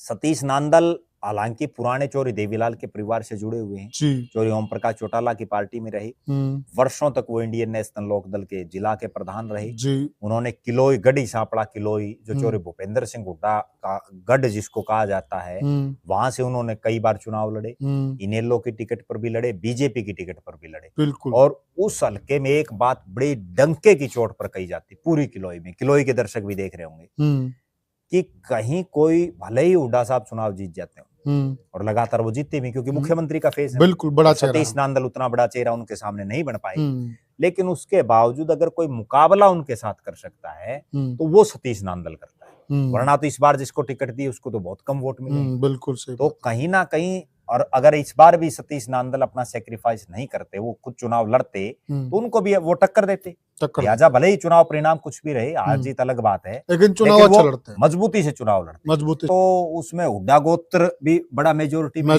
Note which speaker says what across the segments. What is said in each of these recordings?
Speaker 1: सतीश नांदल हालांकि पुराने चौरी देवीलाल के परिवार से जुड़े हुए हैं।
Speaker 2: जी।
Speaker 1: चौरी ओम प्रकाश चौटाला की पार्टी में रहे। वर्षों तक वो इंडियन नेशनल लोकदल के जिला के प्रधान रहे।
Speaker 2: जी।
Speaker 1: उन्होंने किलोई गढ़ी सांपड़ा किलोई जो चौरी भूपेंद्र सिंह हुड्डा का गढ़ जिसको कहा जाता है, वहां से उन्होंने कई बार चुनाव लड़े। इनेलो की टिकट पर भी लड़े, बीजेपी की टिकट पर भी लड़े।
Speaker 2: बिल्कुल।
Speaker 1: और उस हल्के में एक बात बड़ी डंके की चोट पर कही जाती पूरी किलोई में, किलोई के दर्शक भी देख रहे होंगे कि कहीं कोई भले ही हुड्डा साहब चुनाव जीत जाते हो और लगातार वो जीतते भी क्योंकि मुख्यमंत्री का फेस है,
Speaker 2: बिल्कुल बड़ा चेहरा।
Speaker 1: सतीश नांदल उतना बड़ा चेहरा उनके सामने नहीं बन पाए, लेकिन उसके बावजूद अगर कोई मुकाबला उनके साथ कर सकता है तो वो सतीश नांदल करता है। वरना तो इस बार जिसको टिकट दी उसको तो बहुत कम वोट मिले।
Speaker 2: बिल्कुल सही।
Speaker 1: तो कहीं ना कहीं, और अगर इस बार भी सतीश नांदल अपना सेक्रीफाइस नहीं करते, वो खुद चुनाव लड़ते तो उनको भी वो टक्कर देते। लिहाजा भले ही चुनाव परिणाम कुछ भी रहे, हार जीत अलग बात है,
Speaker 2: लेकिन चुनाव अच्छा लड़ते हैं,
Speaker 1: मजबूती से चुनाव लड़ते
Speaker 2: मजबूती।
Speaker 1: तो उसमें हुड्डा गोत्र भी बड़ा मेजोरिटी में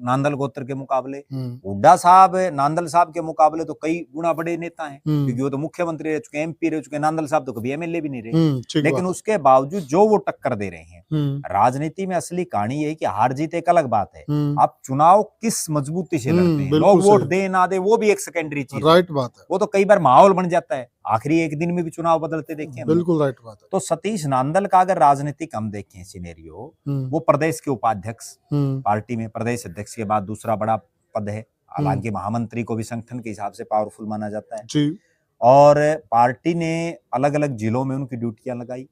Speaker 1: नांदल गोत्र के मुकाबले। हुड्डा साहब नांदल साहब के मुकाबले तो कई गुना बड़े नेता हैं, क्योंकि वो तो मुख्यमंत्री रह चुके, एमपी रह चुके। नांदल साहब तो कभी एमएलए भी नहीं रहे, लेकिन उसके बावजूद जो वो टक्कर दे रहे हैं। राजनीति में असली कहानी ये है कि हार जीत एक अलग बात है, आप चुनाव किस मजबूती से लड़ते हैं। लोग वोट दे ना दे वो भी एक सेकेंडरी चीज,
Speaker 2: राइट बात है।
Speaker 1: वो तो कई बार माहौल बन जाता है, आखिरी एक दिन में भी चुनाव बदलते देखे हैं।
Speaker 2: बिल्कुल राइट बात है।
Speaker 1: तो सतीश नांदल का अगर राजनीतिक हम देखें सिनेरियो, वो प्रदेश के उपाध्यक्ष, पार्टी में प्रदेश अध्यक्ष के बाद दूसरा बड़ा पद है। हालांकि महामंत्री को भी संगठन के हिसाब से पावरफुल माना जाता है जी। और पार्टी ने अलग अलग जिलों में उनकी ड्यूटियां लगाई।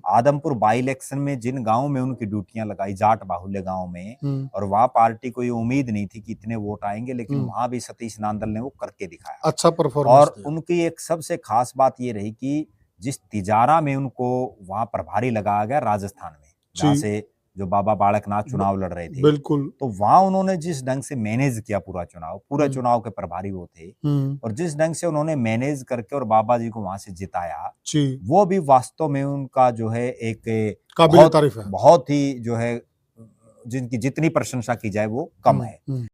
Speaker 1: आदमपुर बाई इलेक्शन में जिन गांवों में उनकी ड्यूटियां लगाई, जाट बाहुल्य गांव में, और वहां पार्टी को ये उम्मीद नहीं थी कि इतने वोट आएंगे, लेकिन वहां भी सतीश नांदल ने वो करके दिखाया,
Speaker 2: अच्छा परफॉर्मेंस।
Speaker 1: और उनकी एक सबसे खास बात ये रही कि जिस तिजारा में उनको वहां प्रभारी लगाया गया राजस्थान में, जहां से जो बाबा बालकनाथ चुनाव लड़ रहे थे, बिल्कुल, तो वहां उन्होंने जिस ढंग से मैनेज किया पूरा चुनाव, पूरे चुनाव के प्रभारी वो थे, और जिस ढंग से उन्होंने मैनेज करके और बाबा जी को वहां से जिताया, वो भी वास्तव में उनका जो है एक काबिल तारीफ है। बहुत ही जो है जिनकी जितनी प्रशंसा की जाए वो कम है।